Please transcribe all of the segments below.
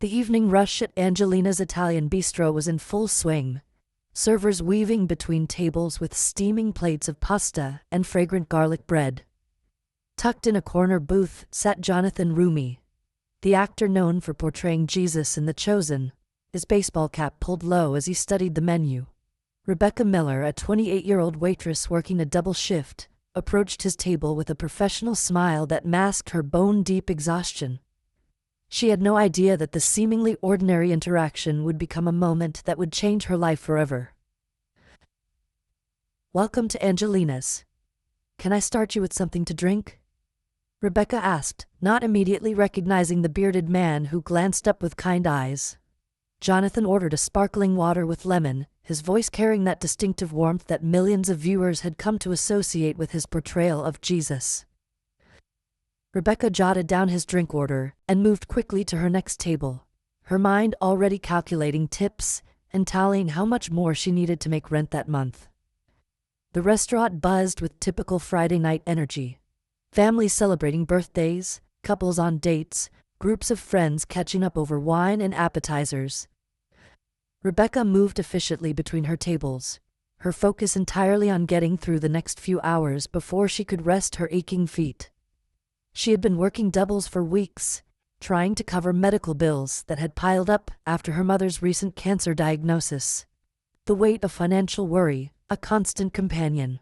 The evening rush at Angelina's Italian bistro was in full swing, servers weaving between tables with steaming plates of pasta and fragrant garlic bread. Tucked in a corner booth sat Jonathan Roumie, the actor known for portraying Jesus in The Chosen, his baseball cap pulled low as he studied the menu. Rebecca Miller, a 28-year-old waitress working a double shift, approached his table with a professional smile that masked her bone-deep exhaustion. She had no idea that the seemingly ordinary interaction would become a moment that would change her life forever. "Welcome to Angelina's. Can I start you with something to drink?" Rebecca asked, not immediately recognizing the bearded man who glanced up with kind eyes. Jonathan ordered a sparkling water with lemon, his voice carrying that distinctive warmth that millions of viewers had come to associate with his portrayal of Jesus. Rebecca jotted down his drink order and moved quickly to her next table, her mind already calculating tips and tallying how much more she needed to make rent that month. The restaurant buzzed with typical Friday night energy. Families celebrating birthdays, couples on dates, groups of friends catching up over wine and appetizers. Rebecca moved efficiently between her tables, her focus entirely on getting through the next few hours before she could rest her aching feet. She had been working doubles for weeks, trying to cover medical bills that had piled up after her mother's recent cancer diagnosis. The weight of financial worry, a constant companion.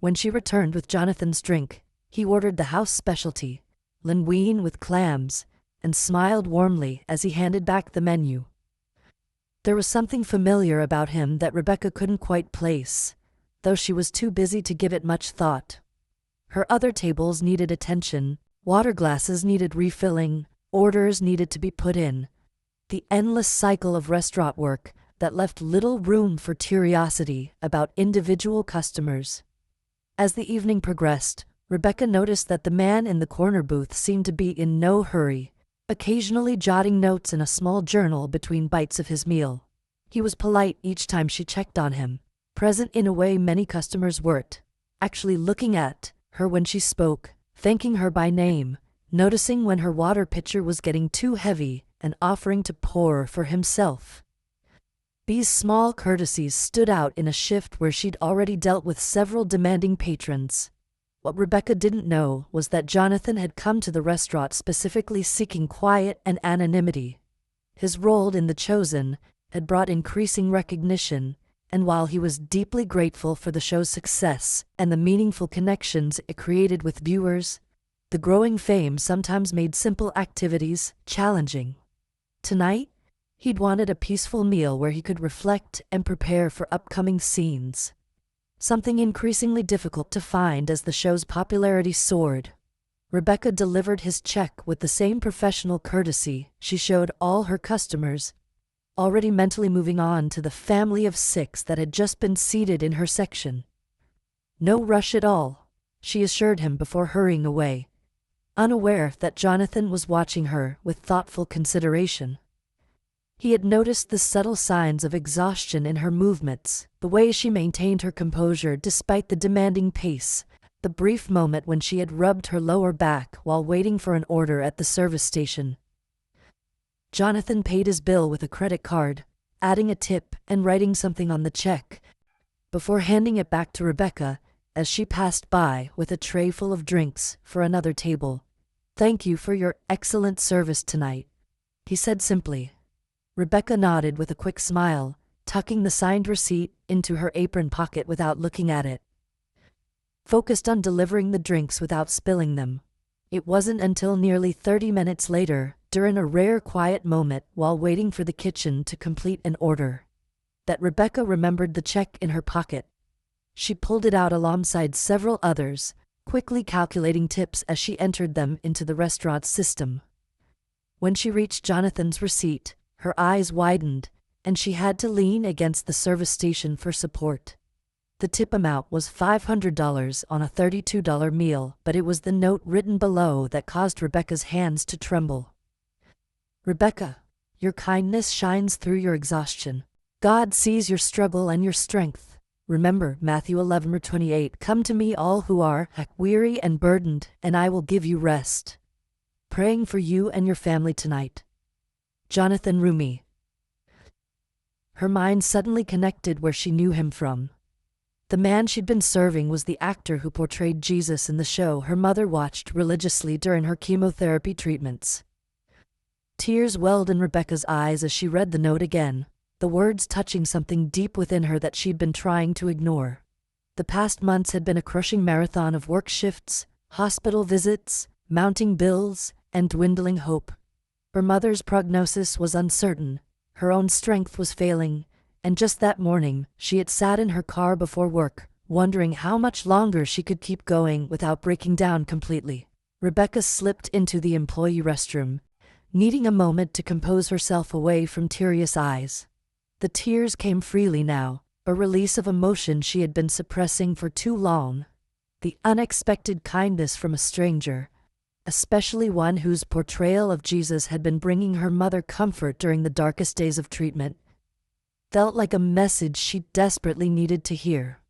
When she returned with Jonathan's drink, he ordered the house specialty, linguine with clams, and smiled warmly as he handed back the menu. There was something familiar about him that Rebecca couldn't quite place, though she was too busy to give it much thought. Her other tables needed attention, water glasses needed refilling, orders needed to be put in. The endless cycle of restaurant work that left little room for curiosity about individual customers. As the evening progressed, Rebecca noticed that the man in the corner booth seemed to be in no hurry, occasionally jotting notes in a small journal between bites of his meal. He was polite each time she checked on him, present in a way many customers weren't, actually looking at her when she spoke, thanking her by name, noticing when her water pitcher was getting too heavy, and offering to pour for himself. These small courtesies stood out in a shift where she'd already dealt with several demanding patrons. What Rebecca didn't know was that Jonathan had come to the restaurant specifically seeking quiet and anonymity. His role in The Chosen had brought increasing recognition, and while he was deeply grateful for the show's success and the meaningful connections it created with viewers, the growing fame sometimes made simple activities challenging. Tonight, he'd wanted a peaceful meal where he could reflect and prepare for upcoming scenes. Something increasingly difficult to find as the show's popularity soared. Rebecca delivered his check with the same professional courtesy she showed all her customers, already mentally moving on to the family of 6 that had just been seated in her section. "No rush at all," she assured him before hurrying away, unaware that Jonathan was watching her with thoughtful consideration. He had noticed the subtle signs of exhaustion in her movements, the way she maintained her composure despite the demanding pace, the brief moment when she had rubbed her lower back while waiting for an order at the service station. Jonathan paid his bill with a credit card, adding a tip and writing something on the check, before handing it back to Rebecca as she passed by with a tray full of drinks for another table. "Thank you for your excellent service tonight," he said simply. Rebecca nodded with a quick smile, tucking the signed receipt into her apron pocket without looking at it. Focused on delivering the drinks without spilling them. It wasn't until nearly 30 minutes later, during a rare quiet moment while waiting for the kitchen to complete an order, that Rebecca remembered the check in her pocket. She pulled it out alongside several others, quickly calculating tips as she entered them into the restaurant's system. When she reached Jonathan's receipt, her eyes widened, and she had to lean against the service station for support. The tip amount was $500 on a $32 meal, but it was the note written below that caused Rebecca's hands to tremble. "Rebecca, your kindness shines through your exhaustion. God sees your struggle and your strength. Remember Matthew 11:28, "Come to me all who are weary and burdened, and I will give you rest." Praying for you and your family tonight. Jonathan Roumie. Her mind suddenly connected where she knew him from. The man she'd been serving was the actor who portrayed Jesus in the show her mother watched religiously during her chemotherapy treatments. Tears welled in Rebecca's eyes as she read the note again, the words touching something deep within her that she'd been trying to ignore. The past months had been a crushing marathon of work shifts, hospital visits, mounting bills, and dwindling hope. Her mother's prognosis was uncertain, her own strength was failing, and just that morning she had sat in her car before work, wondering how much longer she could keep going without breaking down completely. Rebecca slipped into the employee restroom, needing a moment to compose herself away from tearless eyes. The tears came freely now, a release of emotion she had been suppressing for too long. The unexpected kindness from a stranger, especially one whose portrayal of Jesus had been bringing her mother comfort during the darkest days of treatment, felt like a message she desperately needed to hear.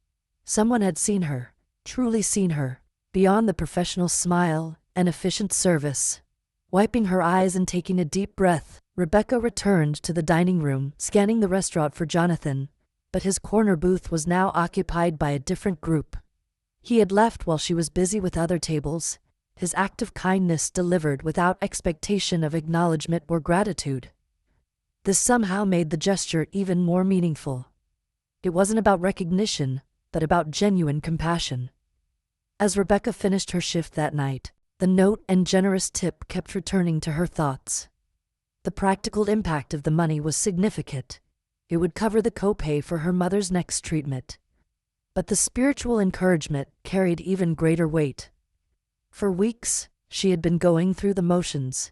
Someone had seen her, truly seen her, beyond the professional smile and efficient service. Wiping her eyes and taking a deep breath, Rebecca returned to the dining room, scanning the restaurant for Jonathan, but his corner booth was now occupied by a different group. He had left while she was busy with other tables, his act of kindness delivered without expectation of acknowledgement or gratitude. This somehow made the gesture even more meaningful. It wasn't about recognition, but about genuine compassion. As Rebecca finished her shift that night, the note and generous tip kept returning to her thoughts. The practical impact of the money was significant. It would cover the copay for her mother's next treatment. But the spiritual encouragement carried even greater weight. For weeks, she had been going through the motions,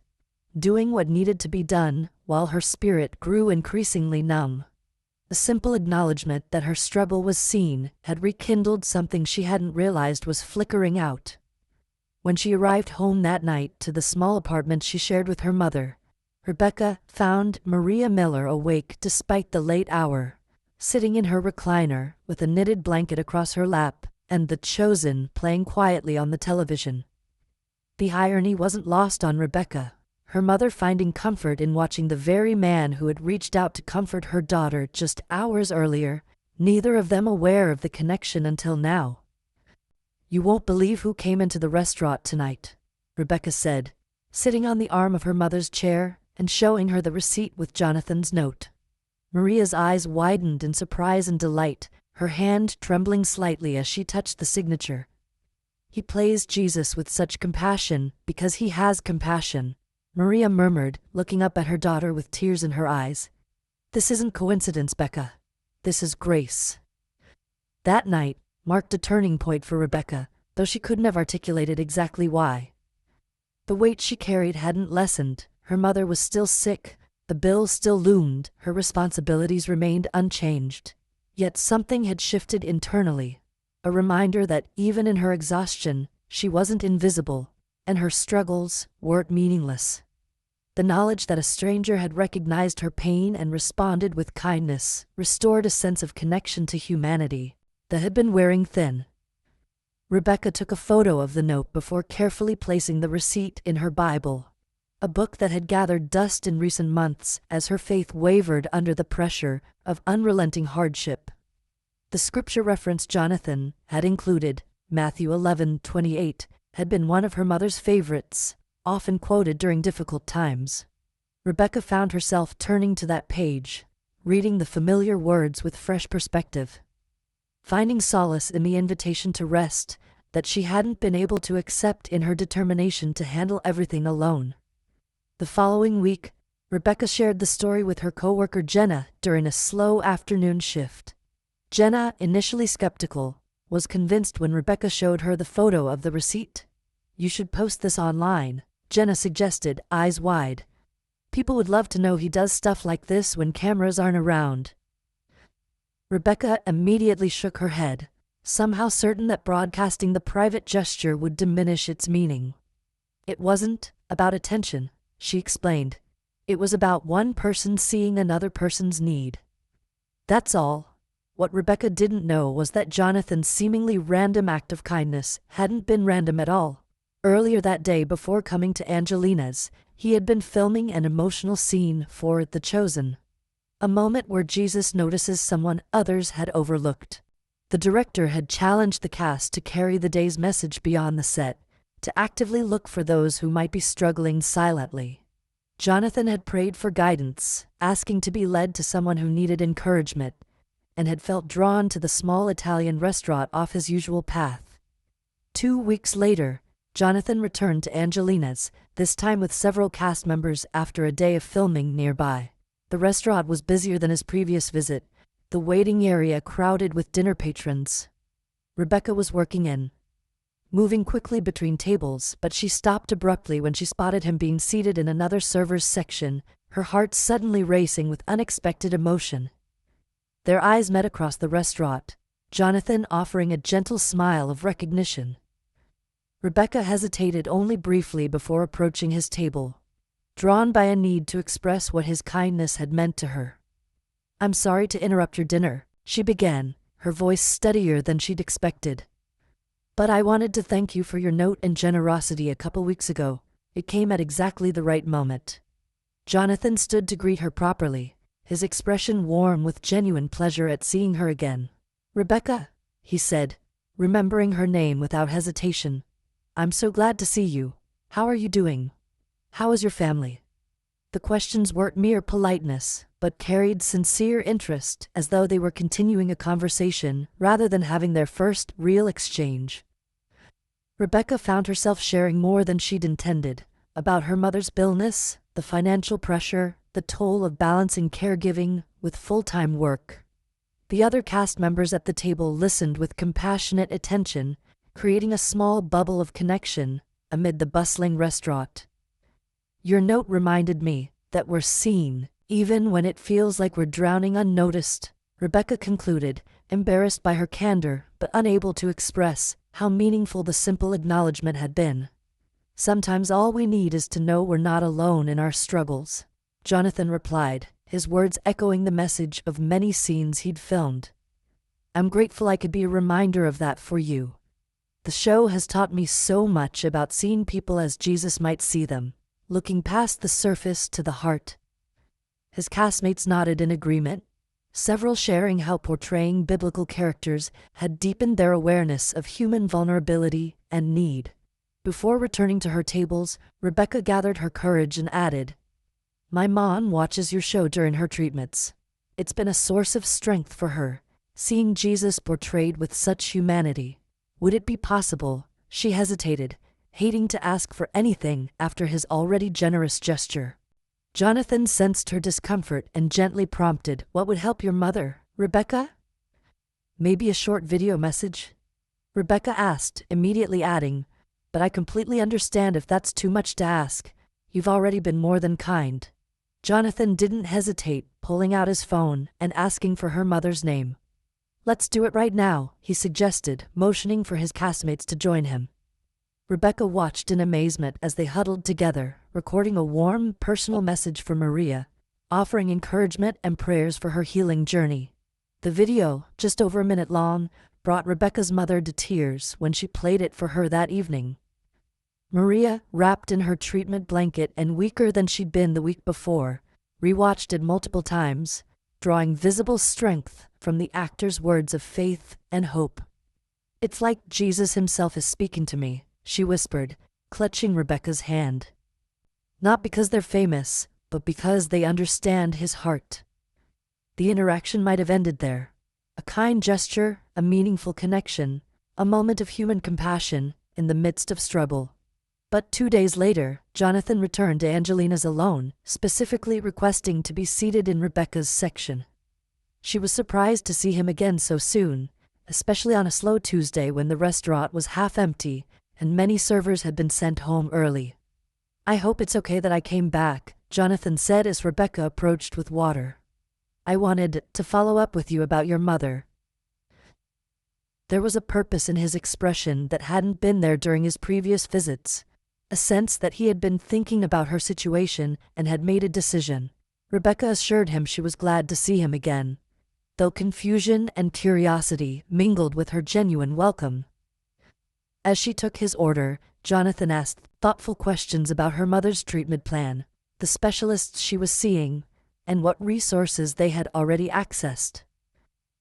doing what needed to be done, while her spirit grew increasingly numb. The simple acknowledgement that her struggle was seen had rekindled something she hadn't realized was flickering out. When she arrived home that night to the small apartment she shared with her mother, Rebecca found Maria Miller awake despite the late hour, sitting in her recliner with a knitted blanket across her lap and The Chosen playing quietly on the television. The irony wasn't lost on Rebecca, her mother finding comfort in watching the very man who had reached out to comfort her daughter just hours earlier, neither of them aware of the connection until now. "You won't believe who came into the restaurant tonight," Rebecca said, sitting on the arm of her mother's chair and showing her the receipt with Jonathan's note. Maria's eyes widened in surprise and delight, her hand trembling slightly as she touched the signature. "He plays Jesus with such compassion because he has compassion," Maria murmured, looking up at her daughter with tears in her eyes. "This isn't coincidence, Becca. This is grace." That night marked a turning point for Rebecca, though she couldn't have articulated exactly why. The weight she carried hadn't lessened, her mother was still sick, the bills still loomed, her responsibilities remained unchanged. Yet something had shifted internally, a reminder that even in her exhaustion, she wasn't invisible, and her struggles weren't meaningless. The knowledge that a stranger had recognized her pain and responded with kindness restored a sense of connection to humanity that had been wearing thin. Rebecca took a photo of the note before carefully placing the receipt in her Bible, a book that had gathered dust in recent months as her faith wavered under the pressure of unrelenting hardship. The scripture reference Jonathan had included, Matthew 11:28, had been one of her mother's favorites, often quoted during difficult times. Rebecca found herself turning to that page, reading the familiar words with fresh perspective, finding solace in the invitation to rest that she hadn't been able to accept in her determination to handle everything alone. The following week, Rebecca shared the story with her coworker Jenna during a slow afternoon shift. Jenna, initially skeptical, was convinced when Rebecca showed her the photo of the receipt. "You should post this online," Jenna suggested, eyes wide. "People would love to know he does stuff like this when cameras aren't around." Rebecca immediately shook her head, somehow certain that broadcasting the private gesture would diminish its meaning. "It wasn't about attention," she explained. "It was about one person seeing another person's need. That's all." What Rebecca didn't know was that Jonathan's seemingly random act of kindness hadn't been random at all. Earlier that day, before coming to Angelina's, He had been filming an emotional scene for The Chosen, a moment where Jesus notices someone others had overlooked. The director had challenged the cast to carry the day's message beyond the set, to actively look for those who might be struggling silently. Jonathan had prayed for guidance, asking to be led to someone who needed encouragement, and had felt drawn to the small Italian restaurant off his usual path. 2 weeks later, Jonathan returned to Angelina's, this time with several cast members after a day of filming nearby. The restaurant was busier than his previous visit, the waiting area crowded with dinner patrons. Rebecca was working in, moving quickly between tables, but she stopped abruptly when she spotted him being seated in another server's section, her heart suddenly racing with unexpected emotion. Their eyes met across the restaurant, Jonathan offering a gentle smile of recognition. Rebecca hesitated only briefly before approaching his table, drawn by a need to express what his kindness had meant to her. "I'm sorry to interrupt your dinner," she began, her voice steadier than she'd expected. "But I wanted to thank you for your note and generosity a couple weeks ago. It came at exactly the right moment." Jonathan stood to greet her properly, his expression warm with genuine pleasure at seeing her again. "Rebecca," he said, remembering her name without hesitation. "I'm so glad to see you. How are you doing? How is your family?" The questions weren't mere politeness, but carried sincere interest, as though they were continuing a conversation rather than having their first real exchange. Rebecca found herself sharing more than she'd intended, about her mother's illness, the financial pressure, the toll of balancing caregiving with full-time work. The other cast members at the table listened with compassionate attention, creating a small bubble of connection amid the bustling restaurant. "Your note reminded me that we're seen, even when it feels like we're drowning unnoticed," Rebecca concluded, embarrassed by her candor but unable to express how meaningful the simple acknowledgement had been. "Sometimes all we need is to know we're not alone in our struggles," Jonathan replied, his words echoing the message of many scenes he'd filmed. "I'm grateful I could be a reminder of that for you. The show has taught me so much about seeing people as Jesus might see them, looking past the surface to the heart." His castmates nodded in agreement, several sharing how portraying biblical characters had deepened their awareness of human vulnerability and need. Before returning to her tables, Rebecca gathered her courage and added, "My mom watches your show during her treatments. It's been a source of strength for her, seeing Jesus portrayed with such humanity. Would it be possible?" She hesitated, hating to ask for anything after his already generous gesture. Jonathan sensed her discomfort and gently prompted, "What would help your mother, Rebecca?" "Maybe a short video message?" Rebecca asked, immediately adding, "But I completely understand if that's too much to ask. You've already been more than kind." Jonathan didn't hesitate, pulling out his phone and asking for her mother's name. "Let's do it right now," he suggested, motioning for his castmates to join him. Rebecca watched in amazement as they huddled together, recording a warm, personal message for Maria, offering encouragement and prayers for her healing journey. The video, just over a minute long, brought Rebecca's mother to tears when she played it for her that evening. Maria, wrapped in her treatment blanket and weaker than she'd been the week before, rewatched it multiple times, drawing visible strength from the actor's words of faith and hope. "It's like Jesus himself is speaking to me," she whispered, clutching Rebecca's hand. "Not because they're famous, but because they understand his heart." The interaction might have ended there. A kind gesture, a meaningful connection, a moment of human compassion in the midst of struggle. But 2 days later, Jonathan returned to Angelina's alone, specifically requesting to be seated in Rebecca's section. She was surprised to see him again so soon, especially on a slow Tuesday when the restaurant was half empty and many servers had been sent home early. "I hope it's okay that I came back," Jonathan said as Rebecca approached with water. "I wanted to follow up with you about your mother." There was a purpose in his expression that hadn't been there during his previous visits, a sense that he had been thinking about her situation and had made a decision. Rebecca assured him she was glad to see him again, though confusion and curiosity mingled with her genuine welcome. As she took his order, Jonathan asked, thoughtful questions about her mother's treatment plan, the specialists she was seeing, and what resources they had already accessed.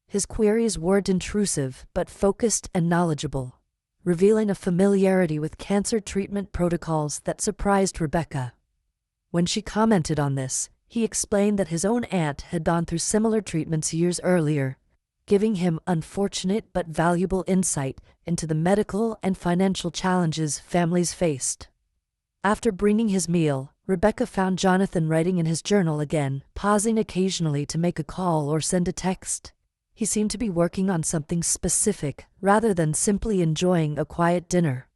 His queries weren't intrusive but focused and knowledgeable, revealing a familiarity with cancer treatment protocols that surprised Rebecca. When she commented on this, he explained that his own aunt had gone through similar treatments years earlier, giving him unfortunate but valuable insight into the medical and financial challenges families faced. After bringing his meal, Rebecca found Jonathan writing in his journal again, pausing occasionally to make a call or send a text. He seemed to be working on something specific, rather than simply enjoying a quiet dinner.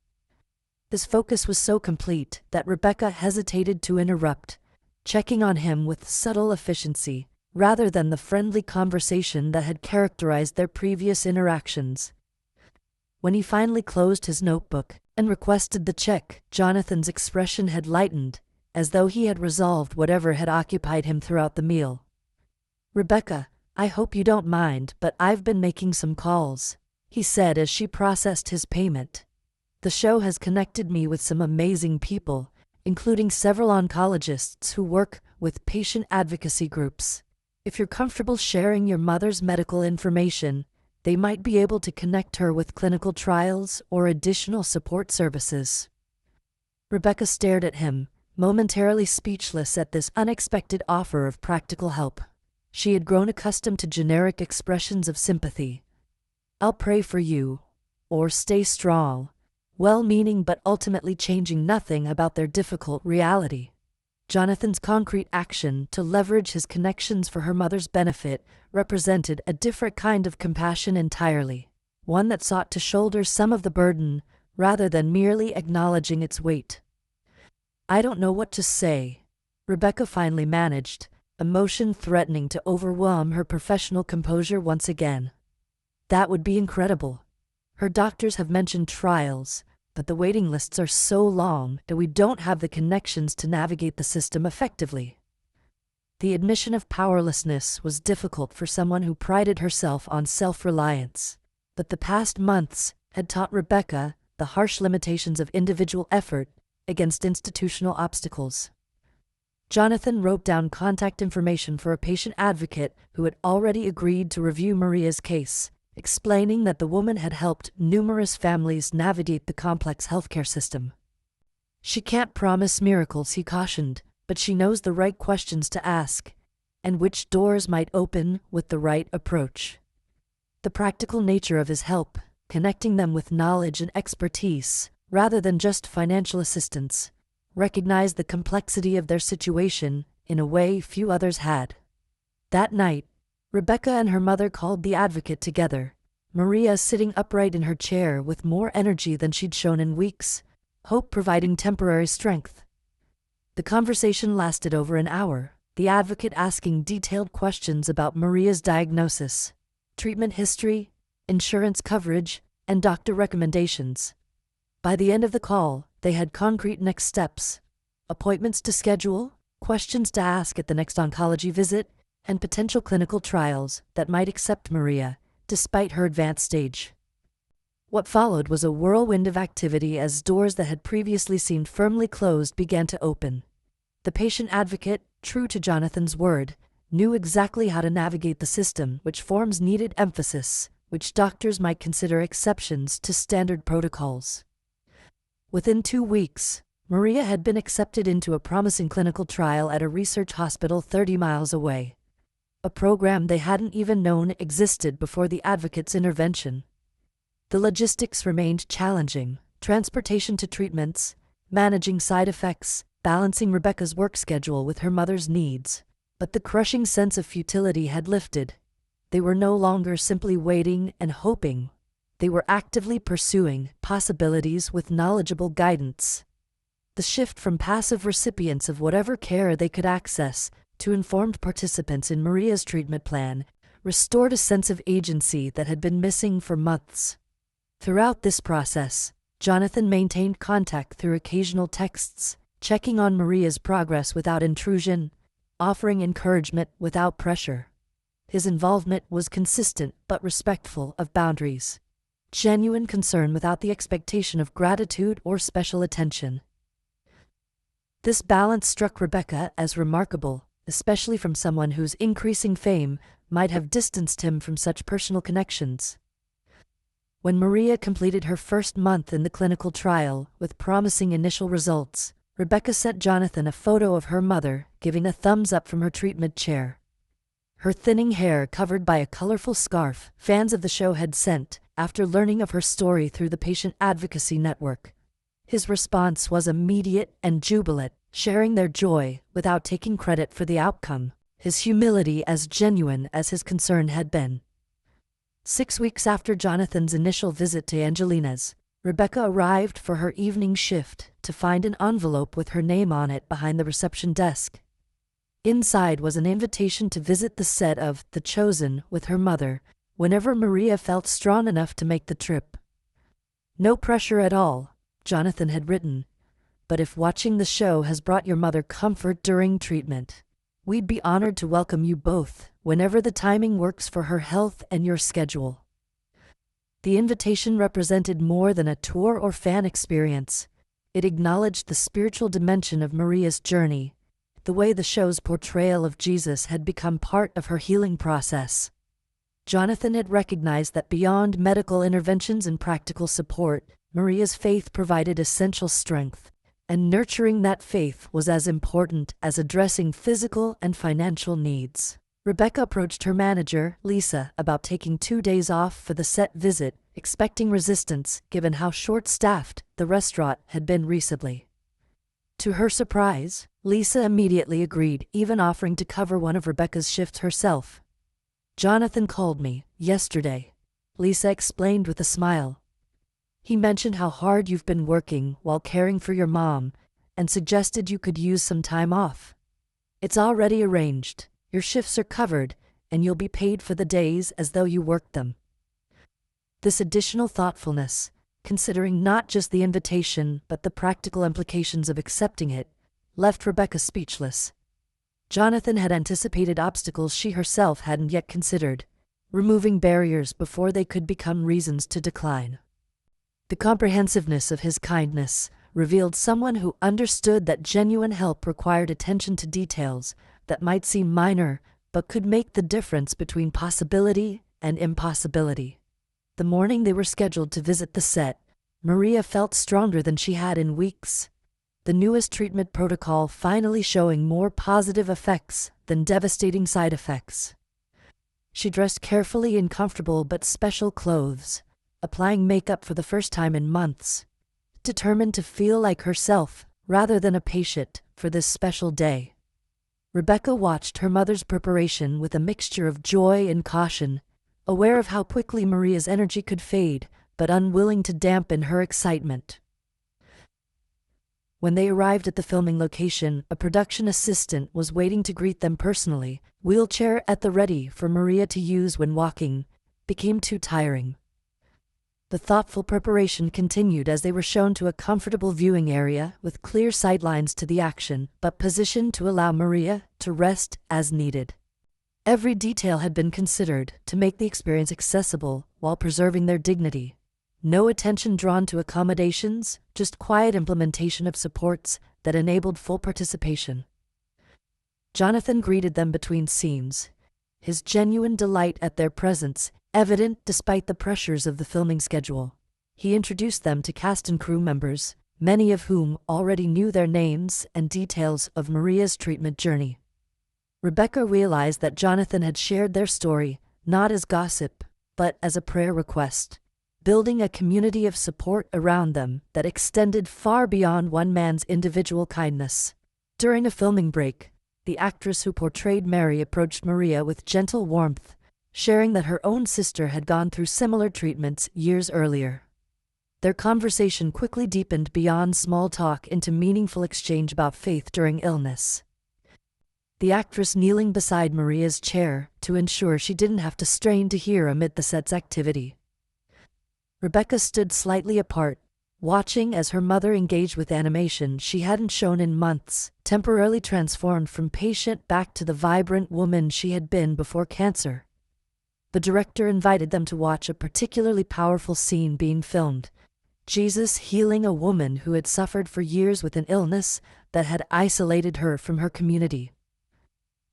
His focus was so complete that Rebecca hesitated to interrupt, checking on him with subtle efficiency, rather than the friendly conversation that had characterized their previous interactions. When he finally closed his notebook and requested the check, Jonathan's expression had lightened, as though he had resolved whatever had occupied him throughout the meal. "Rebecca, I hope you don't mind, but I've been making some calls," he said as she processed his payment. "The show has connected me with some amazing people, including several oncologists who work with patient advocacy groups. If you're comfortable sharing your mother's medical information, they might be able to connect her with clinical trials or additional support services." Rebecca stared at him, momentarily speechless at this unexpected offer of practical help. She had grown accustomed to generic expressions of sympathy. "I'll pray for you," or "stay strong," well-meaning but ultimately changing nothing about their difficult reality. Jonathan's concrete action to leverage his connections for her mother's benefit represented a different kind of compassion entirely, one that sought to shoulder some of the burden rather than merely acknowledging its weight. "I don't know what to say," Rebecca finally managed, emotion threatening to overwhelm her professional composure once again. "That would be incredible. Her doctors have mentioned trials, but the waiting lists are so long that we don't have the connections to navigate the system effectively." The admission of powerlessness was difficult for someone who prided herself on self-reliance, but the past months had taught Rebecca the harsh limitations of individual effort against institutional obstacles. Jonathan wrote down contact information for a patient advocate who had already agreed to review Maria's case, explaining that the woman had helped numerous families navigate the complex healthcare system. "She can't promise miracles," he cautioned, "but she knows the right questions to ask, and which doors might open with the right approach." The practical nature of his help, connecting them with knowledge and expertise, rather than just financial assistance, recognized the complexity of their situation in a way few others had. That night, Rebecca and her mother called the advocate together, Maria sitting upright in her chair with more energy than she'd shown in weeks, hope providing temporary strength. The conversation lasted over an hour, the advocate asking detailed questions about Maria's diagnosis, treatment history, insurance coverage, and doctor recommendations. By the end of the call, they had concrete next steps: appointments to schedule, questions to ask at the next oncology visit, and potential clinical trials that might accept Maria, despite her advanced stage. What followed was a whirlwind of activity as doors that had previously seemed firmly closed began to open. The patient advocate, true to Jonathan's word, knew exactly how to navigate the system, which forms needed emphasis, which doctors might consider exceptions to standard protocols. Within 2 weeks, Maria had been accepted into a promising clinical trial at a research hospital 30 miles away, a program they hadn't even known existed before the advocate's intervention. The logistics remained challenging: transportation to treatments, managing side effects, balancing Rebecca's work schedule with her mother's needs. But the crushing sense of futility had lifted. They were no longer simply waiting and hoping. They were actively pursuing possibilities with knowledgeable guidance. The shift from passive recipients of whatever care they could access to informed participants in Maria's treatment plan restored a sense of agency that had been missing for months. Throughout this process, Jonathan maintained contact through occasional texts, checking on Maria's progress without intrusion, offering encouragement without pressure. His involvement was consistent but respectful of boundaries. Genuine concern without the expectation of gratitude or special attention. This balance struck Rebecca as remarkable, especially from someone whose increasing fame might have distanced him from such personal connections. When Maria completed her first month in the clinical trial with promising initial results, Rebecca sent Jonathan a photo of her mother giving a thumbs up from her treatment chair. Her thinning hair covered by a colorful scarf, fans of the show had sent after learning of her story through the Patient Advocacy Network. His response was immediate and jubilant, sharing their joy without taking credit for the outcome, his humility as genuine as his concern had been. 6 weeks after Jonathan's initial visit to Angelina's, Rebecca arrived for her evening shift to find an envelope with her name on it behind the reception desk. Inside was an invitation to visit the set of The Chosen with her mother whenever Maria felt strong enough to make the trip. "No pressure at all," Jonathan had written, "but if watching the show has brought your mother comfort during treatment, we'd be honored to welcome you both whenever the timing works for her health and your schedule." The invitation represented more than a tour or fan experience. It acknowledged the spiritual dimension of Maria's journey, the way the show's portrayal of Jesus had become part of her healing process. Jonathan had recognized that beyond medical interventions and practical support, Maria's faith provided essential strength, and nurturing that faith was as important as addressing physical and financial needs. Rebecca approached her manager, Lisa, about taking 2 days off for the set visit, expecting resistance given how short-staffed the restaurant had been recently. To her surprise, Lisa immediately agreed, even offering to cover one of Rebecca's shifts herself. "Jonathan called me yesterday," Lisa explained with a smile. "He mentioned how hard you've been working while caring for your mom and suggested you could use some time off. It's already arranged. Your shifts are covered, and you'll be paid for the days as though you worked them." This additional thoughtfulness, considering not just the invitation but the practical implications of accepting it, left Rebecca speechless. Jonathan had anticipated obstacles she herself hadn't yet considered, removing barriers before they could become reasons to decline. The comprehensiveness of his kindness revealed someone who understood that genuine help required attention to details that might seem minor but could make the difference between possibility and impossibility. The morning they were scheduled to visit the set, Maria felt stronger than she had in weeks, the newest treatment protocol finally showing more positive effects than devastating side effects. She dressed carefully in comfortable but special clothes, applying makeup for the first time in months, determined to feel like herself rather than a patient for this special day. Rebecca watched her mother's preparation with a mixture of joy and caution, aware of how quickly Maria's energy could fade, but unwilling to dampen her excitement. When they arrived at the filming location, a production assistant was waiting to greet them personally. Wheelchair at the ready for Maria to use when walking became too tiring. The thoughtful preparation continued as they were shown to a comfortable viewing area with clear sightlines to the action, but positioned to allow Maria to rest as needed. Every detail had been considered to make the experience accessible while preserving their dignity. No attention drawn to accommodations, just quiet implementation of supports that enabled full participation. Jonathan greeted them between scenes, his genuine delight at their presence evident despite the pressures of the filming schedule. He introduced them to cast and crew members, many of whom already knew their names and details of Maria's treatment journey. Rebecca realized that Jonathan had shared their story, not as gossip, but as a prayer request, building a community of support around them that extended far beyond one man's individual kindness. During a filming break, the actress who portrayed Mary approached Maria with gentle warmth, sharing that her own sister had gone through similar treatments years earlier. Their conversation quickly deepened beyond small talk into meaningful exchange about faith during illness. The actress kneeling beside Maria's chair to ensure she didn't have to strain to hear amid the set's activity. Rebecca stood slightly apart, watching as her mother engaged with animation she hadn't shown in months, temporarily transformed from patient back to the vibrant woman she had been before cancer. The director invited them to watch a particularly powerful scene being filmed, Jesus healing a woman who had suffered for years with an illness that had isolated her from her community.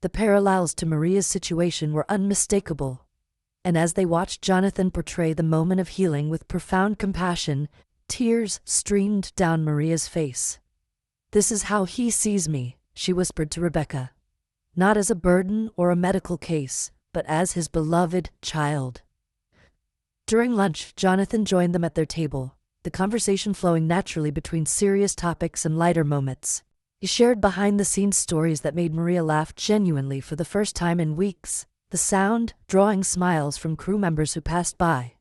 The parallels to Maria's situation were unmistakable, and as they watched Jonathan portray the moment of healing with profound compassion, tears streamed down Maria's face. "This is how he sees me," she whispered to Rebecca. "Not as a burden or a medical case, but as his beloved child." During lunch, Jonathan joined them at their table, the conversation flowing naturally between serious topics and lighter moments. He shared behind-the-scenes stories that made Maria laugh genuinely for the first time in weeks, the sound drawing smiles from crew members who passed by.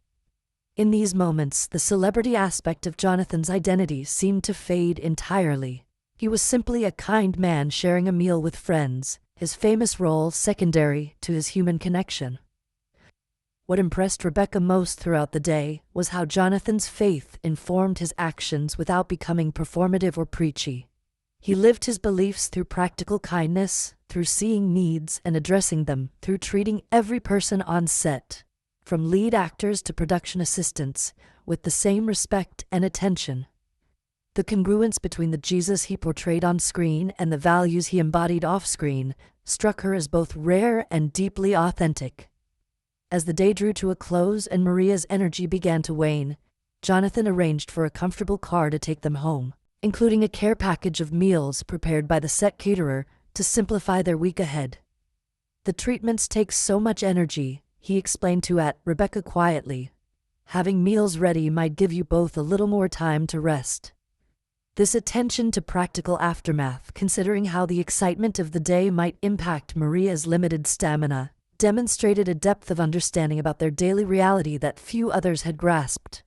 In these moments, the celebrity aspect of Jonathan's identity seemed to fade entirely. He was simply a kind man sharing a meal with friends, his famous role secondary to his human connection. What impressed Rebecca most throughout the day was how Jonathan's faith informed his actions without becoming performative or preachy. He lived his beliefs through practical kindness, through seeing needs and addressing them, through treating every person on set, from lead actors to production assistants, with the same respect and attention. The congruence between the Jesus he portrayed on screen and the values he embodied off-screen struck her as both rare and deeply authentic. As the day drew to a close and Maria's energy began to wane, Jonathan arranged for a comfortable car to take them home, including a care package of meals prepared by the set caterer to simplify their week ahead. "The treatments take so much energy," he explained to Rebecca quietly. "Having meals ready might give you both a little more time to rest." This attention to practical aftermath, considering how the excitement of the day might impact Maria's limited stamina, demonstrated a depth of understanding about their daily reality that few others had grasped.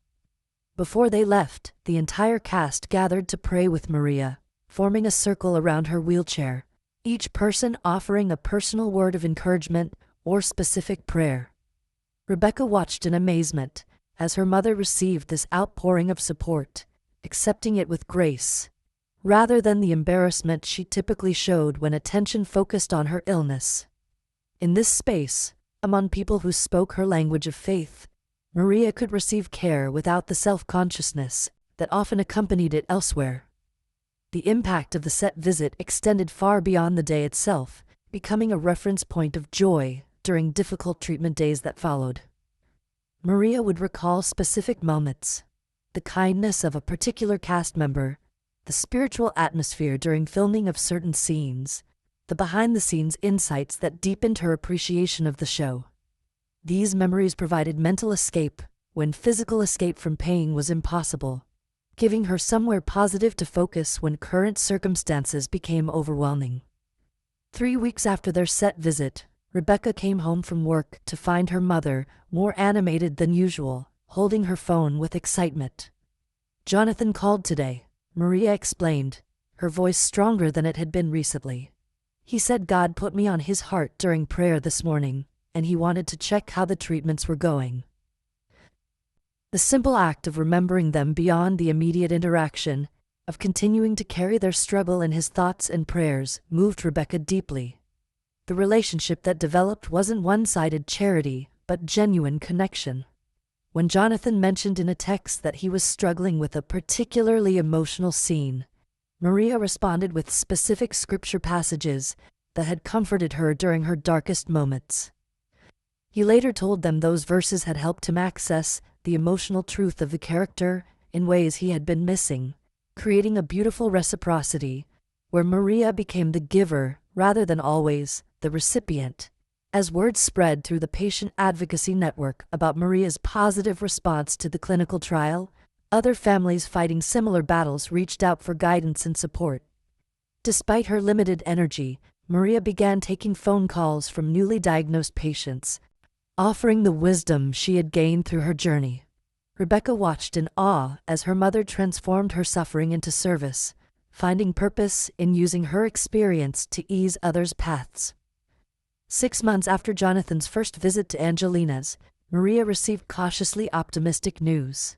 Before they left, the entire cast gathered to pray with Maria, forming a circle around her wheelchair, each person offering a personal word of encouragement or specific prayer. Rebecca watched in amazement as her mother received this outpouring of support, accepting it with grace, rather than the embarrassment she typically showed when attention focused on her illness. In this space, among people who spoke her language of faith, Maria could receive care without the self-consciousness that often accompanied it elsewhere. The impact of the set visit extended far beyond the day itself, becoming a reference point of joy during difficult treatment days that followed. Maria would recall specific moments, the kindness of a particular cast member, the spiritual atmosphere during filming of certain scenes, the behind-the-scenes insights that deepened her appreciation of the show. These memories provided mental escape when physical escape from pain was impossible, giving her somewhere positive to focus when current circumstances became overwhelming. 3 weeks after their set visit, Rebecca came home from work to find her mother more animated than usual, holding her phone with excitement. "Jonathan called today," Maria explained, her voice stronger than it had been recently. "He said God put me on his heart during prayer this morning, and he wanted to check how the treatments were going." The simple act of remembering them beyond the immediate interaction, of continuing to carry their struggle in his thoughts and prayers, moved Rebecca deeply. The relationship that developed wasn't one-sided charity, but genuine connection. When Jonathan mentioned in a text that he was struggling with a particularly emotional scene, Maria responded with specific scripture passages that had comforted her during her darkest moments. He later told them those verses had helped him access the emotional truth of the character in ways he had been missing, creating a beautiful reciprocity where Maria became the giver rather than always the recipient. As word spread through the patient advocacy network about Maria's positive response to the clinical trial, other families fighting similar battles reached out for guidance and support. Despite her limited energy, Maria began taking phone calls from newly diagnosed patients, offering the wisdom she had gained through her journey. Rebecca watched in awe as her mother transformed her suffering into service, finding purpose in using her experience to ease others' paths. 6 months after Jonathan's first visit to Angelina's, Maria received cautiously optimistic news.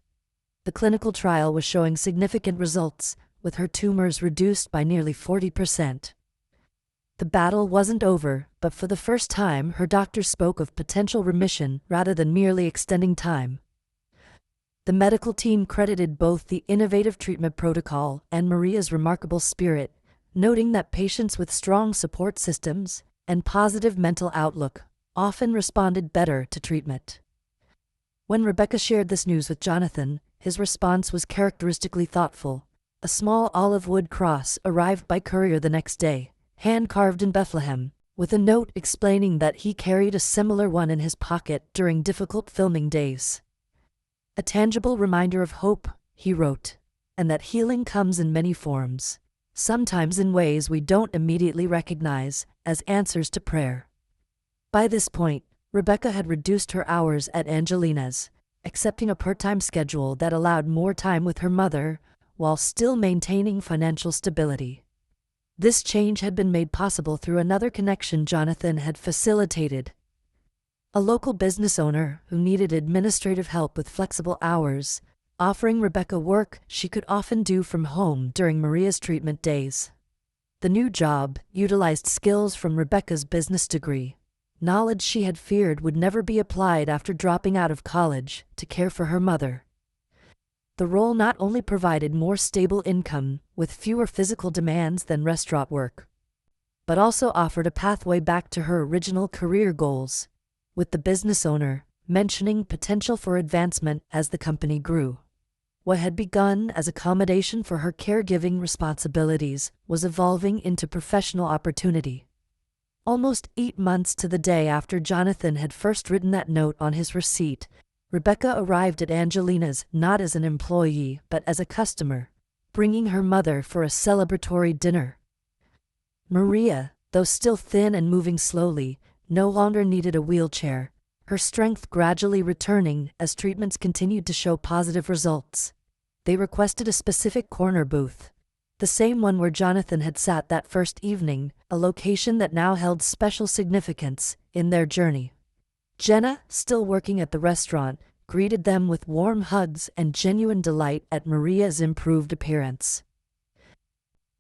The clinical trial was showing significant results, with her tumors reduced by nearly 40%. The battle wasn't over, but for the first time her doctors spoke of potential remission rather than merely extending time. The medical team credited both the innovative treatment protocol and Maria's remarkable spirit, noting that patients with strong support systems and positive mental outlook often responded better to treatment. When Rebecca shared this news with Jonathan, his response was characteristically thoughtful. A small olive wood cross arrived by courier the next day, hand-carved in Bethlehem, with a note explaining that he carried a similar one in his pocket during difficult filming days. A tangible reminder of hope, he wrote, and that healing comes in many forms, sometimes in ways we don't immediately recognize as answers to prayer. By this point, Rebecca had reduced her hours at Angelina's, accepting a part-time schedule that allowed more time with her mother while still maintaining financial stability. This change had been made possible through another connection Jonathan had facilitated. A local business owner who needed administrative help with flexible hours, offering Rebecca work she could often do from home during Maria's treatment days. The new job utilized skills from Rebecca's business degree, knowledge she had feared would never be applied after dropping out of college to care for her mother. The role not only provided more stable income with fewer physical demands than restaurant work, but also offered a pathway back to her original career goals, with the business owner mentioning potential for advancement as the company grew. What had begun as accommodation for her caregiving responsibilities was evolving into professional opportunity. Almost 8 months to the day after Jonathan had first written that note on his receipt, Rebecca arrived at Angelina's not as an employee but as a customer, bringing her mother for a celebratory dinner. Maria, though still thin and moving slowly, no longer needed a wheelchair, her strength gradually returning as treatments continued to show positive results. They requested a specific corner booth, the same one where Jonathan had sat that first evening, a location that now held special significance in their journey. Jenna, still working at the restaurant, greeted them with warm hugs and genuine delight at Maria's improved appearance.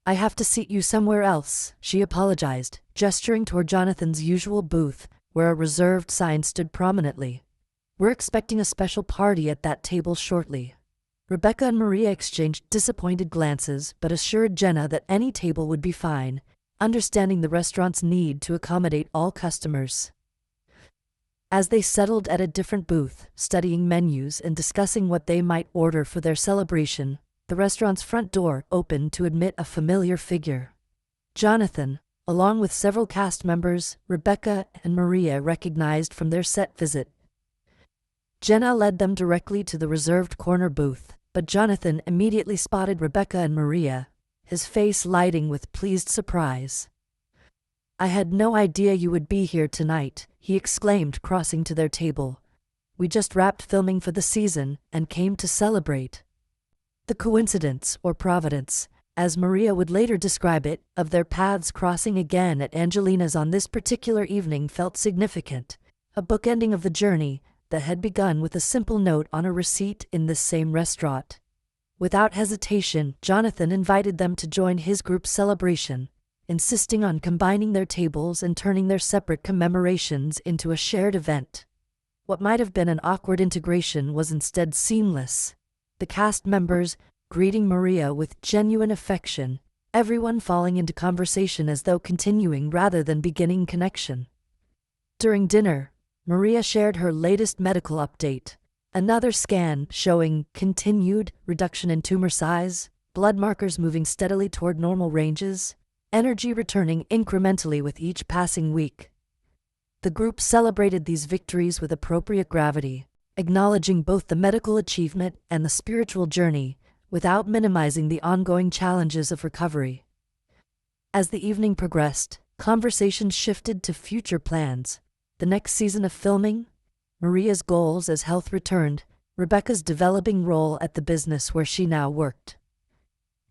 "I have to seat you somewhere else," she apologized, gesturing toward Jonathan's usual booth, where a reserved sign stood prominently. "We're expecting a special party at that table shortly." Rebecca and Maria exchanged disappointed glances but assured Jenna that any table would be fine, understanding the restaurant's need to accommodate all customers. As they settled at a different booth, studying menus and discussing what they might order for their celebration, the restaurant's front door opened to admit a familiar figure. Jonathan, along with several cast members, Rebecca and Maria recognized from their set visit. Jenna led them directly to the reserved corner booth, but Jonathan immediately spotted Rebecca and Maria, his face lighting with pleased surprise. "I had no idea you would be here tonight," he exclaimed, crossing to their table. "We just wrapped filming for the season and came to celebrate." The coincidence, or providence, as Maria would later describe it, of their paths crossing again at Angelina's on this particular evening felt significant, a bookending of the journey that had begun with a simple note on a receipt in this same restaurant. Without hesitation, Jonathan invited them to join his group's celebration, insisting on combining their tables and turning their separate commemorations into a shared event. What might have been an awkward integration was instead seamless, the cast members greeting Maria with genuine affection, everyone falling into conversation as though continuing rather than beginning connection. During dinner, Maria shared her latest medical update, another scan showing continued reduction in tumor size, blood markers moving steadily toward normal ranges, energy returning incrementally with each passing week. The group celebrated these victories with appropriate gravity, acknowledging both the medical achievement and the spiritual journey, without minimizing the ongoing challenges of recovery. As the evening progressed, conversations shifted to future plans, the next season of filming, Maria's goals as health returned, Rebecca's developing role at the business where she now worked.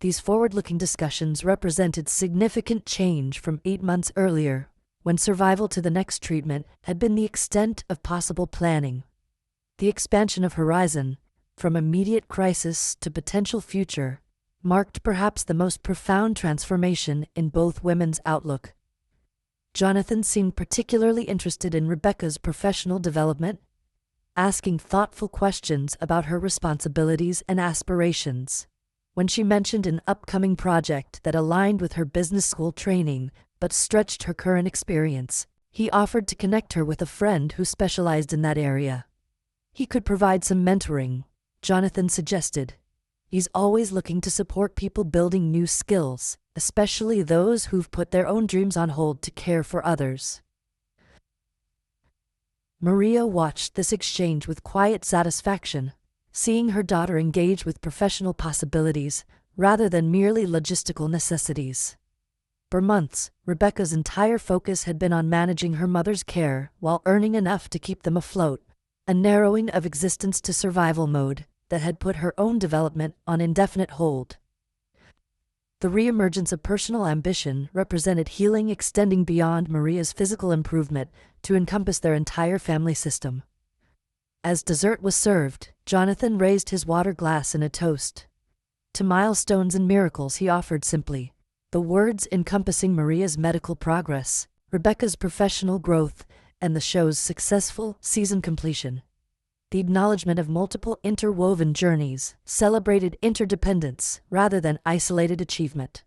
These forward-looking discussions represented significant change from 8 months earlier, when survival to the next treatment had been the extent of possible planning. The expansion of horizon, from immediate crisis to potential future, marked perhaps the most profound transformation in both women's outlook. Jonathan seemed particularly interested in Rebecca's professional development, asking thoughtful questions about her responsibilities and aspirations. When she mentioned an upcoming project that aligned with her business school training but stretched her current experience, he offered to connect her with a friend who specialized in that area. He could provide some mentoring, Jonathan suggested. He's always looking to support people building new skills, especially those who've put their own dreams on hold to care for others. Maria watched this exchange with quiet satisfaction, seeing her daughter engage with professional possibilities rather than merely logistical necessities. For months, Rebecca's entire focus had been on managing her mother's care while earning enough to keep them afloat, a narrowing of existence to survival mode that had put her own development on indefinite hold. The reemergence of personal ambition represented healing extending beyond Maria's physical improvement to encompass their entire family system. As dessert was served, Jonathan raised his water glass in a toast. To milestones and miracles he offered simply, the words encompassing Maria's medical progress, Rebecca's professional growth, and the show's successful season completion. The acknowledgement of multiple interwoven journeys celebrated interdependence rather than isolated achievement.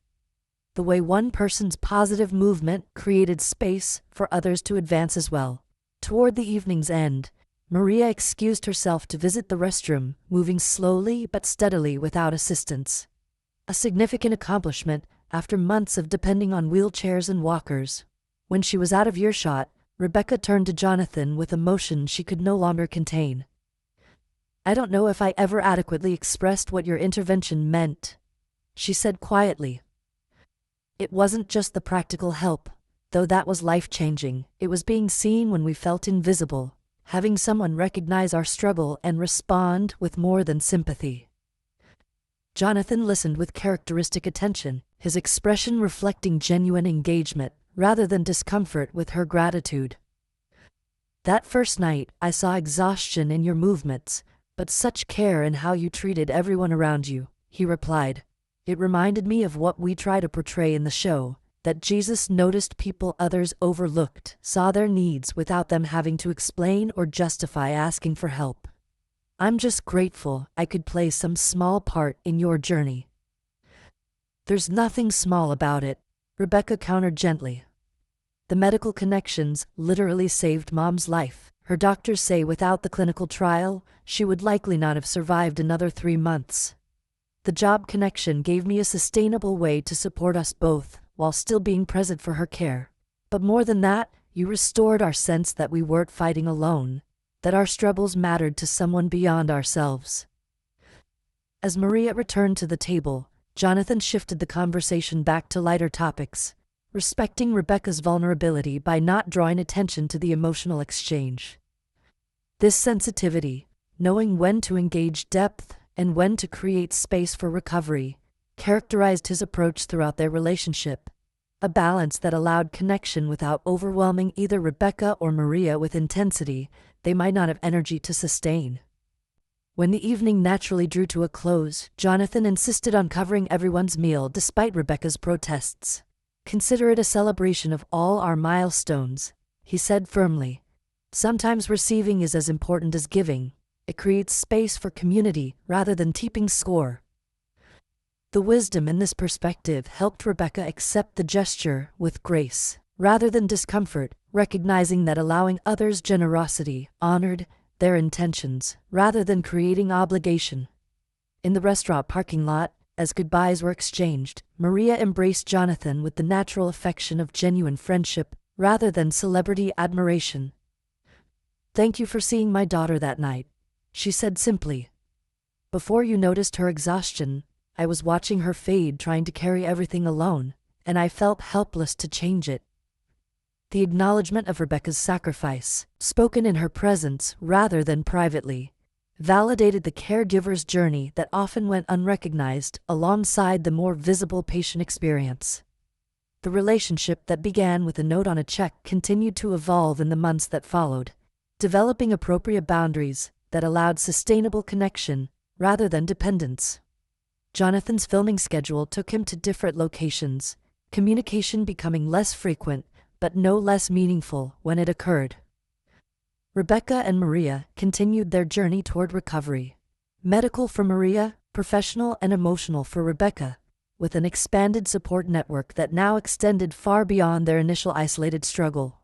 The way one person's positive movement created space for others to advance as well. Toward the evening's end, Maria excused herself to visit the restroom, moving slowly but steadily without assistance. A significant accomplishment after months of depending on wheelchairs and walkers. When she was out of earshot, Rebecca turned to Jonathan with emotion she could no longer contain. "I don't know if I ever adequately expressed what your intervention meant," she said quietly. "It wasn't just the practical help, though that was life-changing. It was being seen when we felt invisible, having someone recognize our struggle and respond with more than sympathy." Jonathan listened with characteristic attention, his expression reflecting genuine engagement rather than discomfort with her gratitude. "That first night, I saw exhaustion in your movements, but such care in how you treated everyone around you," he replied. "It reminded me of what we try to portray in the show, that Jesus noticed people others overlooked, saw their needs without them having to explain or justify asking for help. I'm just grateful I could play some small part in your journey." "There's nothing small about it," Rebecca countered gently. "The medical connections literally saved Mom's life. Her doctors say without the clinical trial, she would likely not have survived another 3 months. The job connection gave me a sustainable way to support us both, while still being present for her care. But more than that, you restored our sense that we weren't fighting alone, that our struggles mattered to someone beyond ourselves." As Maria returned to the table, Jonathan shifted the conversation back to lighter topics, respecting Rebecca's vulnerability by not drawing attention to the emotional exchange. This sensitivity, knowing when to engage depth and when to create space for recovery, characterized his approach throughout their relationship, a balance that allowed connection without overwhelming either Rebecca or Maria with intensity they might not have energy to sustain. When the evening naturally drew to a close, Jonathan insisted on covering everyone's meal despite Rebecca's protests. "Consider it a celebration of all our milestones," he said firmly. "Sometimes receiving is as important as giving. It creates space for community rather than keeping score." The wisdom in this perspective helped Rebecca accept the gesture with grace, rather than discomfort, recognizing that allowing others' generosity honored their intentions, rather than creating obligation. In the restaurant parking lot, as goodbyes were exchanged, Maria embraced Jonathan with the natural affection of genuine friendship, rather than celebrity admiration. "Thank you for seeing my daughter that night," she said simply. "Before you noticed her exhaustion, I was watching her fade trying to carry everything alone, and I felt helpless to change it." The acknowledgement of Rebecca's sacrifice, spoken in her presence rather than privately, validated the caregiver's journey that often went unrecognized alongside the more visible patient experience. The relationship that began with a note on a check continued to evolve in the months that followed, developing appropriate boundaries that allowed sustainable connection rather than dependence. Jonathan's filming schedule took him to different locations, communication becoming less frequent but no less meaningful when it occurred. Rebecca and Maria continued their journey toward recovery. Medical for Maria, professional and emotional for Rebecca, with an expanded support network that now extended far beyond their initial isolated struggle.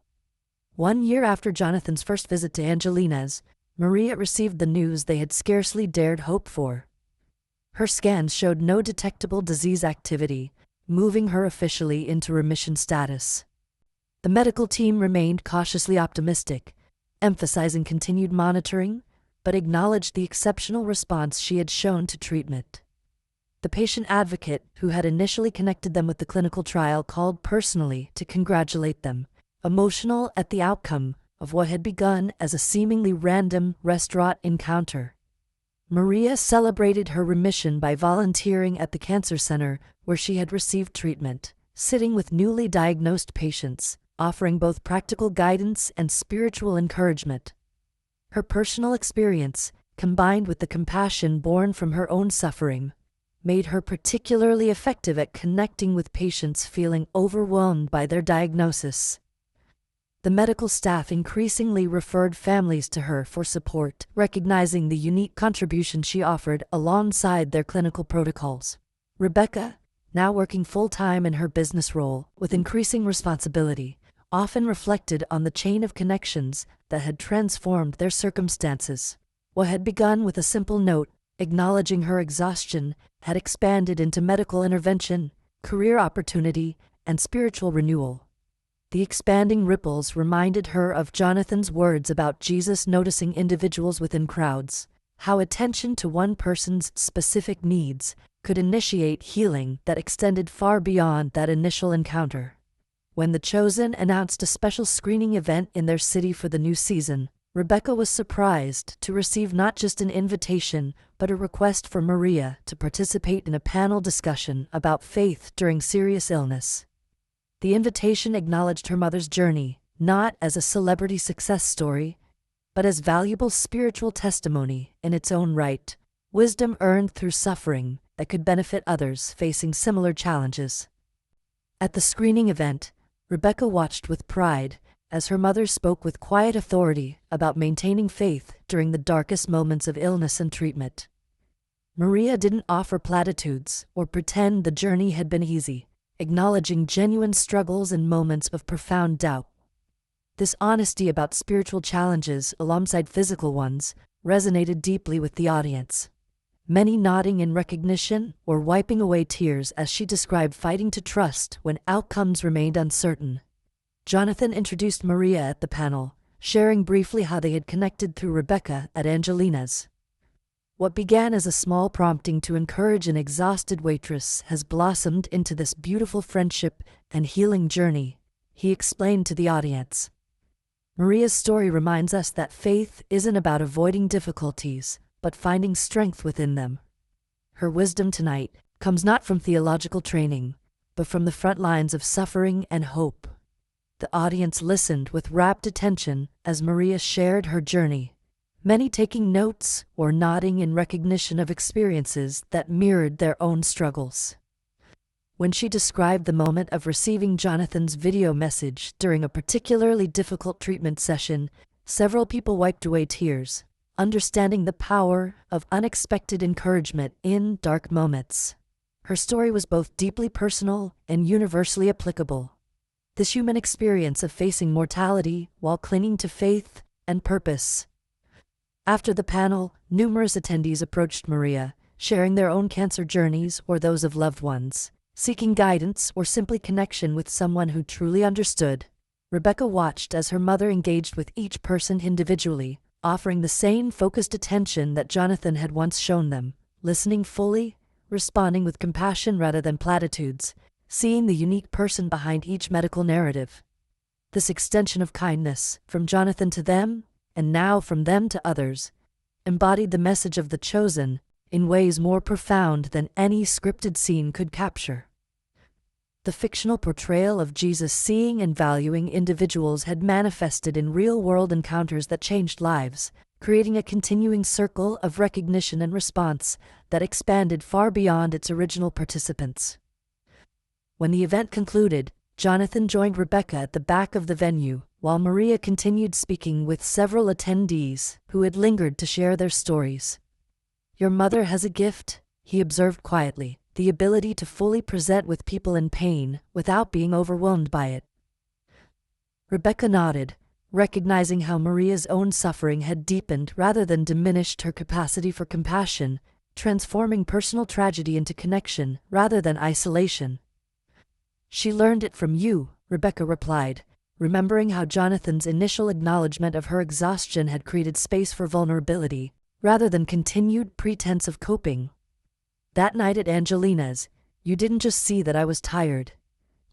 1 year after Jonathan's first visit to Angelina's, Maria received the news they had scarcely dared hope for. Her scans showed no detectable disease activity, moving her officially into remission status. The medical team remained cautiously optimistic, emphasizing continued monitoring, but acknowledged the exceptional response she had shown to treatment. The patient advocate, who had initially connected them with the clinical trial, called personally to congratulate them, emotional at the outcome of what had begun as a seemingly random restaurant encounter. Maria celebrated her remission by volunteering at the cancer center where she had received treatment, sitting with newly diagnosed patients, offering both practical guidance and spiritual encouragement. Her personal experience, combined with the compassion born from her own suffering, made her particularly effective at connecting with patients feeling overwhelmed by their diagnosis. The medical staff increasingly referred families to her for support, recognizing the unique contribution she offered alongside their clinical protocols. Rebecca, now working full-time in her business role with increasing responsibility, often reflected on the chain of connections that had transformed their circumstances. What had begun with a simple note acknowledging her exhaustion had expanded into medical intervention, career opportunity, and spiritual renewal. The expanding ripples reminded her of Jonathan's words about Jesus noticing individuals within crowds, how attention to one person's specific needs could initiate healing that extended far beyond that initial encounter. When The Chosen announced a special screening event in their city for the new season, Rebecca was surprised to receive not just an invitation, but a request for Maria to participate in a panel discussion about faith during serious illness. The invitation acknowledged her mother's journey, not as a celebrity success story, but as valuable spiritual testimony in its own right, wisdom earned through suffering that could benefit others facing similar challenges. At the screening event, Rebecca watched with pride as her mother spoke with quiet authority about maintaining faith during the darkest moments of illness and treatment. Maria didn't offer platitudes or pretend the journey had been easy, acknowledging genuine struggles and moments of profound doubt. This honesty about spiritual challenges alongside physical ones resonated deeply with the audience, many nodding in recognition or wiping away tears as she described fighting to trust when outcomes remained uncertain. Jonathan introduced Maria at the panel, sharing briefly how they had connected through Rebecca at Angelina's. What began as a small prompting to encourage an exhausted waitress has blossomed into this beautiful friendship and healing journey, he explained to the audience. Maria's story reminds us that faith isn't about avoiding difficulties, but finding strength within them. Her wisdom tonight comes not from theological training, but from the front lines of suffering and hope. The audience listened with rapt attention as Maria shared her journey, many taking notes or nodding in recognition of experiences that mirrored their own struggles. When she described the moment of receiving Jonathan's video message during a particularly difficult treatment session, several people wiped away tears, understanding the power of unexpected encouragement in dark moments. Her story was both deeply personal and universally applicable. This human experience of facing mortality while clinging to faith and purpose. After the panel, numerous attendees approached Maria, sharing their own cancer journeys or those of loved ones, seeking guidance or simply connection with someone who truly understood. Rebecca watched as her mother engaged with each person individually, offering the same focused attention that Jonathan had once shown them, listening fully, responding with compassion rather than platitudes, seeing the unique person behind each medical narrative. This extension of kindness, from Jonathan to them, and now from them to others, embodied the message of the chosen in ways more profound than any scripted scene could capture. The fictional portrayal of Jesus seeing and valuing individuals had manifested in real-world encounters that changed lives, creating a continuing circle of recognition and response that expanded far beyond its original participants. When the event concluded, Jonathan joined Rebecca at the back of the venue, while Maria continued speaking with several attendees who had lingered to share their stories. "Your mother has a gift," he observed quietly, the ability to fully present with people in pain without being overwhelmed by it. Rebecca nodded, recognizing how Maria's own suffering had deepened rather than diminished her capacity for compassion, transforming personal tragedy into connection rather than isolation. "She learned it from you," Rebecca replied, remembering how Jonathan's initial acknowledgement of her exhaustion had created space for vulnerability, rather than continued pretense of coping. "That night at Angelina's, you didn't just see that I was tired.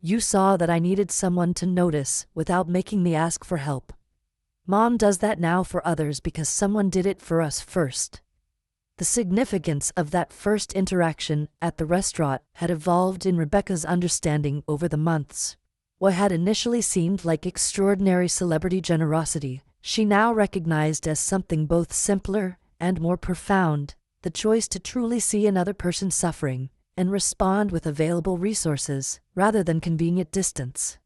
You saw that I needed someone to notice without making me ask for help. Mom does that now for others because someone did it for us first." The significance of that first interaction at the restaurant had evolved in Rebecca's understanding over the months. What had initially seemed like extraordinary celebrity generosity, she now recognized as something both simpler and more profound: the choice to truly see another person's suffering and respond with available resources rather than convenient distance.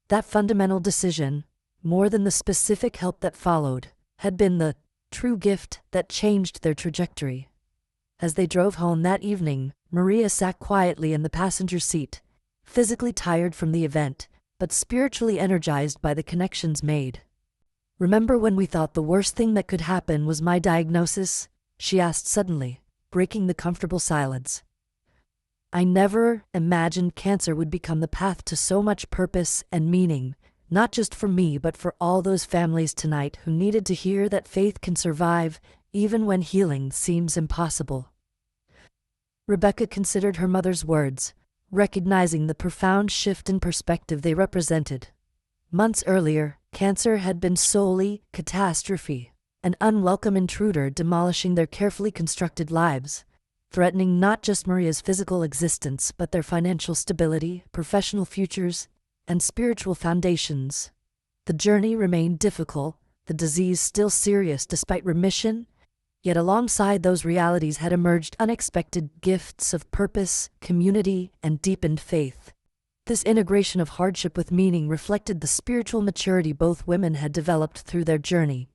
That fundamental decision, more than the specific help that followed, had been the true gift that changed their trajectory. As they drove home that evening, Maria sat quietly in the passenger seat, physically tired from the event, but spiritually energized by the connections made. "Remember when we thought the worst thing that could happen was my diagnosis?" she asked suddenly, breaking the comfortable silence. "I never imagined cancer would become the path to so much purpose and meaning, not just for me but for all those families tonight who needed to hear that faith can survive even when healing seems impossible." Rebecca considered her mother's words, recognizing the profound shift in perspective they represented. Months earlier, cancer had been solely catastrophe, an unwelcome intruder demolishing their carefully constructed lives, threatening not just Maria's physical existence but their financial stability, professional futures, and spiritual foundations. The journey remained difficult, the disease still serious despite remission, yet alongside those realities had emerged unexpected gifts of purpose, community, and deepened faith. This integration of hardship with meaning reflected the spiritual maturity both women had developed through their journey.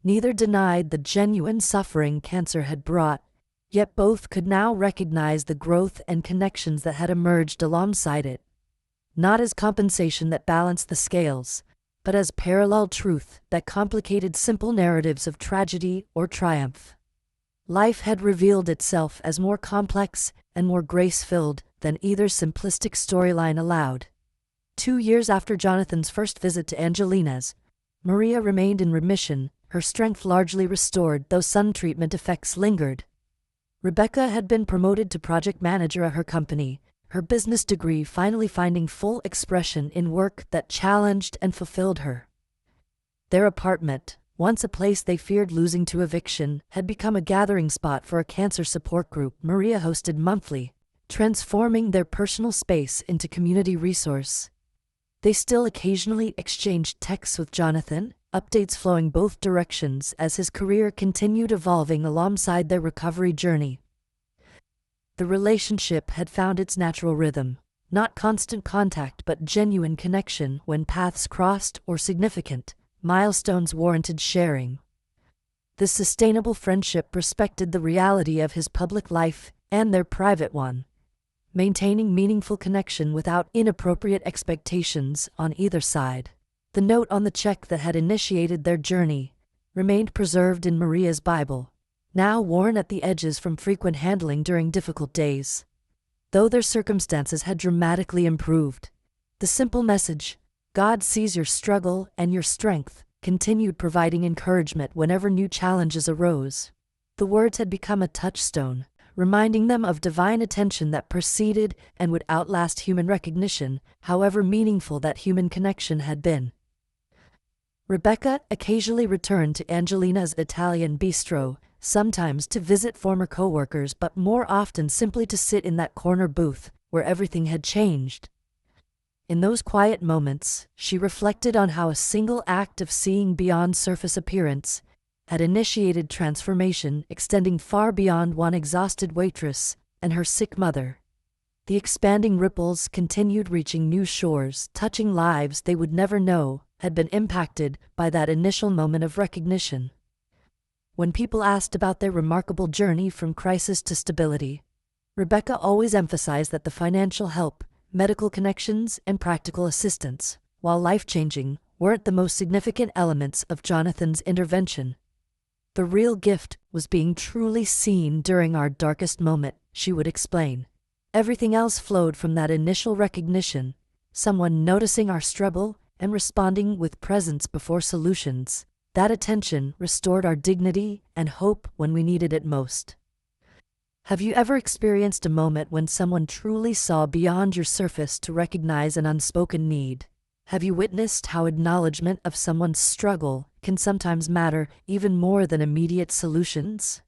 Neither denied the genuine suffering cancer had brought, yet both could now recognize the growth and connections that had emerged alongside it, not as compensation that balanced the scales, but as parallel truth that complicated simple narratives of tragedy or triumph. Life had revealed itself as more complex and more grace-filled than either simplistic storyline allowed. 2 years after Jonathan's first visit to Angelina's, Maria remained in remission, her strength largely restored though sun treatment effects lingered. Rebecca had been promoted to project manager at her company, her business degree finally finding full expression in work that challenged and fulfilled her. Their apartment, once a place they feared losing to eviction, had become a gathering spot for a cancer support group Maria hosted monthly, transforming their personal space into community resource. They still occasionally exchanged texts with Jonathan, updates flowing both directions as his career continued evolving alongside their recovery journey. The relationship had found its natural rhythm, not constant contact but genuine connection when paths crossed or significant milestones warranted sharing. This sustainable friendship respected the reality of his public life and their private one, maintaining meaningful connection without inappropriate expectations on either side. The note on the check that had initiated their journey remained preserved in Maria's Bible, now worn at the edges from frequent handling during difficult days. Though their circumstances had dramatically improved, the simple message, "God sees your struggle and your strength," continued providing encouragement whenever new challenges arose. The words had become a touchstone, reminding them of divine attention that preceded and would outlast human recognition, however meaningful that human connection had been. Rebecca occasionally returned to Angelina's Italian bistro, sometimes to visit former coworkers but more often simply to sit in that corner booth where everything had changed. In those quiet moments, she reflected on how a single act of seeing beyond surface appearance had initiated transformation extending far beyond one exhausted waitress and her sick mother. The expanding ripples continued reaching new shores, touching lives they would never know had been impacted by that initial moment of recognition. When people asked about their remarkable journey from crisis to stability, Rebecca always emphasized that the financial help, medical connections, and practical assistance, while life-changing, weren't the most significant elements of Jonathan's intervention. The real gift was being truly seen during our darkest moment, she would explain. Everything else flowed from that initial recognition, someone noticing our struggle and responding with presence before solutions. That attention restored our dignity and hope when we needed it most. Have you ever experienced a moment when someone truly saw beyond your surface to recognize an unspoken need? Have you witnessed how acknowledgement of someone's struggle can sometimes matter even more than immediate solutions?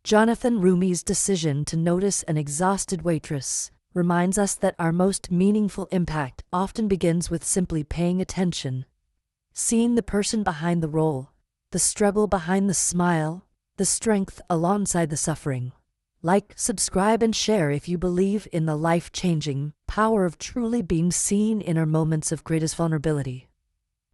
Jonathan Roumie's decision to notice an exhausted waitress reminds us that our most meaningful impact often begins with simply paying attention. Seeing the person behind the role, the struggle behind the smile, the strength alongside the suffering. Like, subscribe, and share if you believe in the life-changing power of truly being seen in our moments of greatest vulnerability.